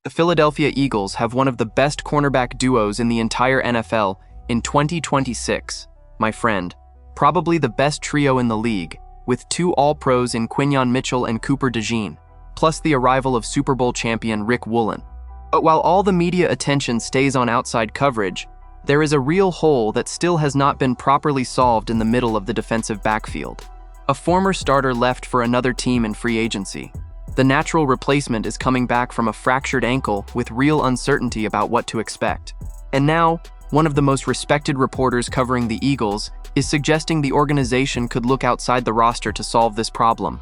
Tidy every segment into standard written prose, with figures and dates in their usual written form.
The Philadelphia Eagles have one of the best cornerback duos in the entire NFL in 2026, my friend. Probably the best trio in the league, with two All-Pros in Quinyon Mitchell and Cooper DeJean, plus the arrival of Super Bowl champion Rick Woolen. But while all the media attention stays on outside coverage, there is a real hole that still has not been properly solved in the middle of the defensive backfield. A former starter left for another team in free agency. The natural replacement is coming back from a fractured ankle with real uncertainty about what to expect. And now, one of the most respected reporters covering the Eagles is suggesting the organization could look outside the roster to solve this problem,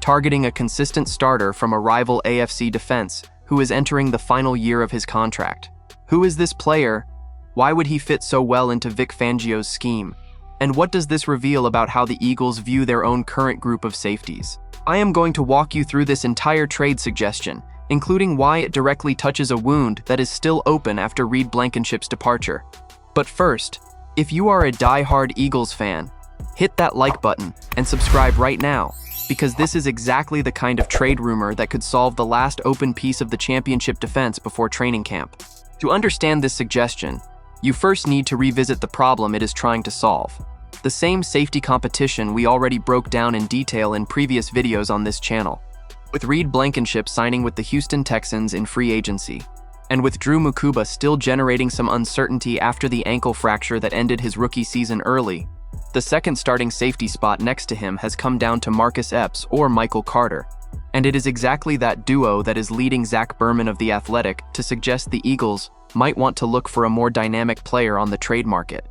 targeting a consistent starter from a rival AFC defense who is entering the final year of his contract. Who is this player? Why would he fit so well into Vic Fangio's scheme? And what does this reveal about how the Eagles view their own current group of safeties? I am going to walk you through this entire trade suggestion, including why it directly touches a wound that is still open after Reed Blankenship's departure. But first, if you are a die-hard Eagles fan, hit that like button and subscribe right now, because this is exactly the kind of trade rumor that could solve the last open piece of the championship defense before training camp. To understand this suggestion, you first need to revisit the problem it is trying to solve. The same safety competition we already broke down in detail in previous videos on this channel, with Reed Blankenship signing with the Houston Texans in free agency, and with Drew Mukuba still generating some uncertainty after the ankle fracture that ended his rookie season early. The second starting safety spot next to him has come down to Marcus Epps or Michael Carter, and it is exactly that duo that is leading Zach Berman of The Athletic to suggest the Eagles might want to look for a more dynamic player on the trade market.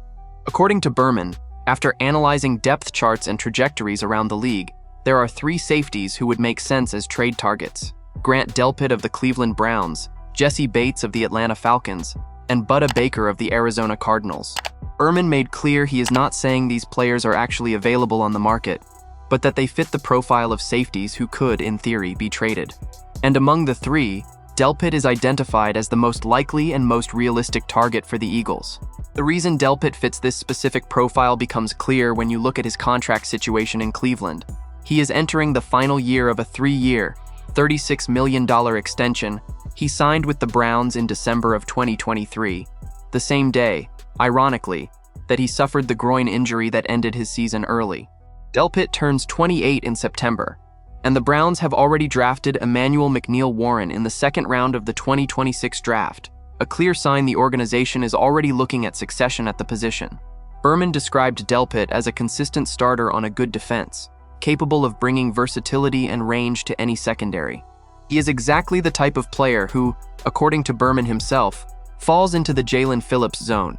According to Berman, after analyzing depth charts and trajectories around the league, there are three safeties who would make sense as trade targets: Grant Delpit of the Cleveland Browns, Jessie Bates of the Atlanta Falcons, and Budda Baker of the Arizona Cardinals. Berman made clear he is not saying these players are actually available on the market, but that they fit the profile of safeties who could, in theory, be traded. And among the three, Delpit is identified as the most likely and most realistic target for the Eagles. The reason Delpit fits this specific profile becomes clear when you look at his contract situation in Cleveland. He is entering the final year of a 3-year, $36 million extension he signed with the Browns in December of 2023, the same day, ironically, that he suffered the groin injury that ended his season early. Delpit turns 28 in September, and the Browns have already drafted Emmanuel McNeill-Warren in the second round of the 2026 draft, a clear sign the organization is already looking at succession at the position. Berman described Delpit as a consistent starter on a good defense, capable of bringing versatility and range to any secondary. He is exactly the type of player who, according to Berman himself, falls into the Jalen Phillips zone,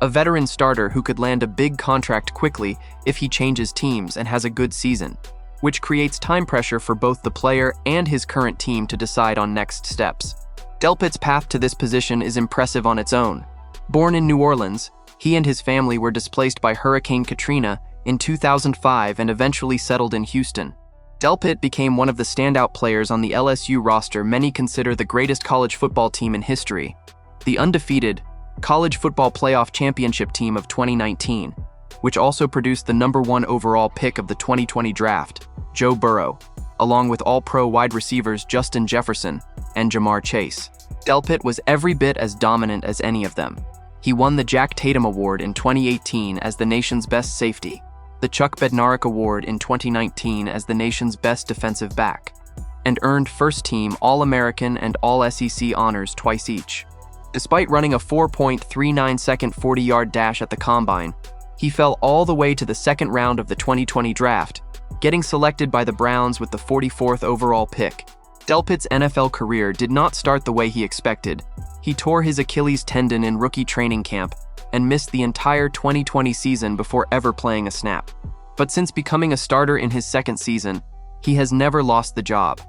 a veteran starter who could land a big contract quickly if he changes teams and has a good season, which creates time pressure for both the player and his current team to decide on next steps. Delpit's path to this position is impressive on its own. Born in New Orleans, he and his family were displaced by Hurricane Katrina in 2005 and eventually settled in Houston. Delpit became one of the standout players on the LSU roster many consider the greatest college football team in history, the undefeated College Football Playoff Championship team of 2019, which also produced the #1 overall pick of the 2020 draft, Joe Burrow, along with All-Pro wide receivers Justin Jefferson and Jamar Chase. Delpit was every bit as dominant as any of them. He won the Jack Tatum Award in 2018 as the nation's best safety, the Chuck Bednarik Award in 2019 as the nation's best defensive back, and earned first-team All-American and All-SEC honors twice each. Despite running a 4.39-second 40-yard dash at the Combine, he fell all the way to the second round of the 2020 draft, getting selected by the Browns with the 44th overall pick. Delpit's NFL career did not start the way he expected. He tore his Achilles tendon in rookie training camp and missed the entire 2020 season before ever playing a snap. But since becoming a starter in his second season, he has never lost the job.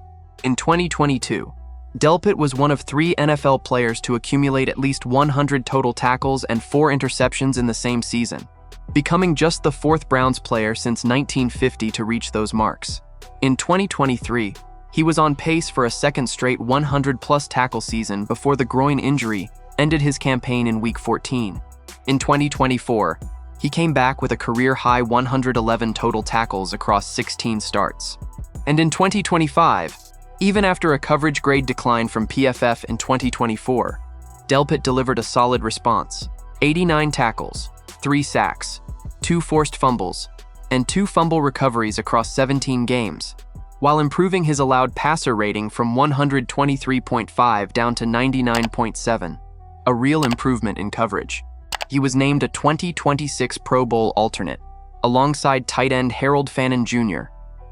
In 2022, Delpit was one of 3 NFL players to accumulate at least 100 total tackles and 4 interceptions in the same season, becoming just the 4th Browns player since 1950 to reach those marks. In 2023, he was on pace for a second straight 100-plus tackle season before the groin injury ended his campaign in Week 14. In 2024, he came back with a career-high 111 total tackles across 16 starts. And in 2025, Even after a coverage grade decline from PFF in 2024, Delpit delivered a solid response: 89 tackles, 3 sacks, 2 forced fumbles, and 2 fumble recoveries across 17 games, while improving his allowed passer rating from 123.5 down to 99.7, a real improvement in coverage. He was named a 2026 Pro Bowl alternate, alongside tight end Harold Fannin Jr.,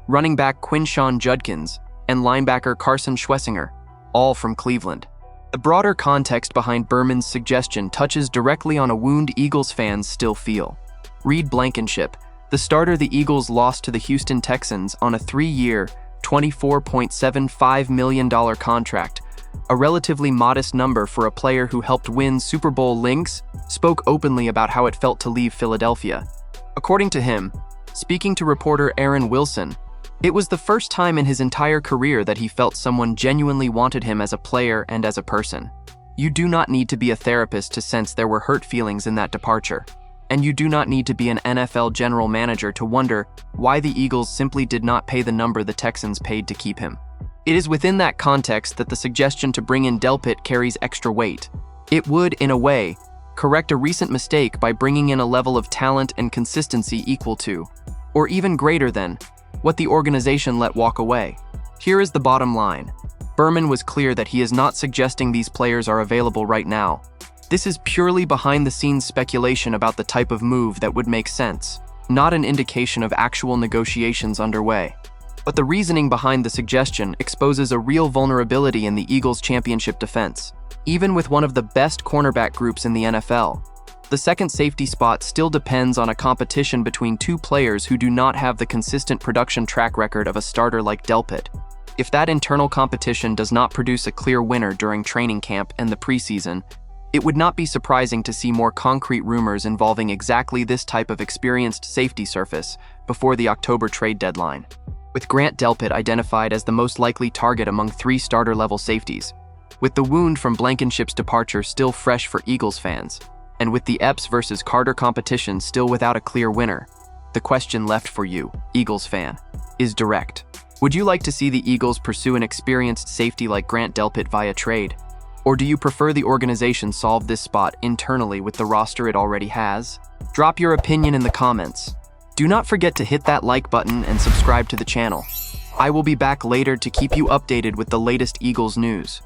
running back Quinshawn Judkins, and linebacker Carson Schwessinger, all from Cleveland. The broader context behind Berman's suggestion touches directly on a wound Eagles fans still feel. Reed Blankenship, the starter the Eagles lost to the Houston Texans on a 3-year, $24.75 million contract, a relatively modest number for a player who helped win Super Bowl rings, spoke openly about how it felt to leave Philadelphia. According to him, speaking to reporter Aaron Wilson, it was the first time in his entire career that he felt someone genuinely wanted him as a player and as a person. You do not need to be a therapist to sense there were hurt feelings in that departure. And you do not need to be an NFL general manager to wonder why the Eagles simply did not pay the number the Texans paid to keep him. It is within that context that the suggestion to bring in Delpit carries extra weight. It would, in a way, correct a recent mistake by bringing in a level of talent and consistency equal to, or even greater than, what the organization let walk away. Here is the bottom line. Berman was clear that he is not suggesting these players are available right now. This is purely behind-the-scenes speculation about the type of move that would make sense, not an indication of actual negotiations underway. But the reasoning behind the suggestion exposes a real vulnerability in the Eagles' championship defense. Even with one of the best cornerback groups in the NFL, the second safety spot still depends on a competition between 2 players who do not have the consistent production track record of a starter like Delpit. If that internal competition does not produce a clear winner during training camp and the preseason, it would not be surprising to see more concrete rumors involving exactly this type of experienced safety surface before the October trade deadline. With Grant Delpit identified as the most likely target among 3 starter-level safeties, with the wound from Blankenship's departure still fresh for Eagles fans, and with the Epps versus Carter competition still without a clear winner, the question left for you, Eagles fan, is direct. Would you like to see the Eagles pursue an experienced safety like Grant Delpit via trade? Or do you prefer the organization solve this spot internally with the roster it already has? Drop your opinion in the comments. Do not forget to hit that like button and subscribe to the channel. I will be back later to keep you updated with the latest Eagles news.